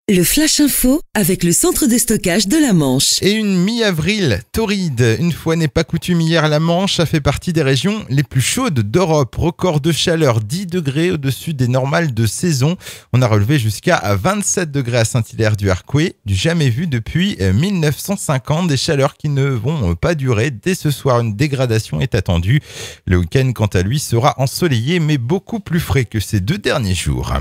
Le Flash Info avec le centre de stockage de la Manche. Et une mi-avril torride. Une fois n'est pas coutume, hier, la Manche a fait partie des régions les plus chaudes d'Europe. Record de chaleur, 10 degrés au-dessus des normales de saison. On a relevé jusqu'à 27 degrés à Saint-Hilaire-du-Harcouët, du jamais vu depuis 1950. Des chaleurs qui ne vont pas durer. Dès ce soir, une dégradation est attendue. Le week-end, quant à lui, sera ensoleillé, mais beaucoup plus frais que ces 2 derniers jours.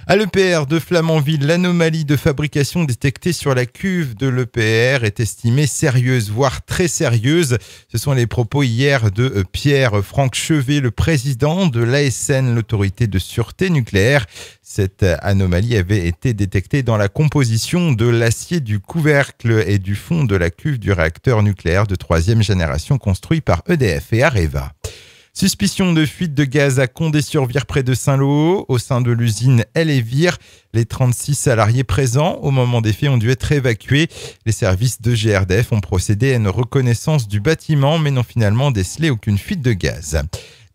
À l'EPR de Flamanville, l'anomalie de fabrication détectée sur la cuve de l'EPR est estimée sérieuse, voire très sérieuse. Ce sont les propos hier de Pierre-Franck Chevet, le président de l'ASN, l'autorité de sûreté nucléaire. Cette anomalie avait été détectée dans la composition de l'acier du couvercle et du fond de la cuve du réacteur nucléaire de 3e génération construit par EDF et Areva. Suspicion de fuite de gaz à Condé-sur-Vire près de Saint-Lô. Au sein de l'usine Elevire, les 36 salariés présents au moment des faits ont dû être évacués. Les services de GRDF ont procédé à une reconnaissance du bâtiment mais n'ont finalement décelé aucune fuite de gaz.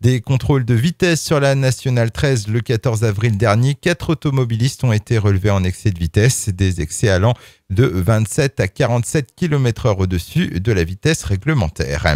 Des contrôles de vitesse sur la Nationale 13 le 14 avril dernier. 4 automobilistes ont été relevés en excès de vitesse, des excès allant de 27 à 47 km/h au-dessus de la vitesse réglementaire.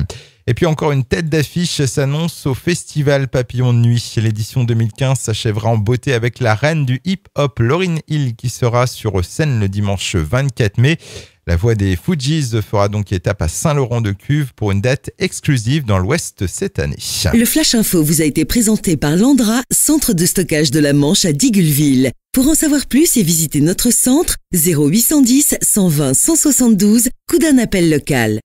Et puis encore une tête d'affiche s'annonce au Festival Papillon de Nuit. L'édition 2015 s'achèvera en beauté avec la reine du hip-hop, Lauryn Hill, qui sera sur scène le dimanche 24 mai. La voix des Fujis fera donc étape à Saint-Laurent-de-Cuve pour une date exclusive dans l'Ouest cette année. Le Flash Info vous a été présenté par Landra, centre de stockage de la Manche à Digoulville. Pour en savoir plus et visiter notre centre, 0810 120 172, coup d'un appel local.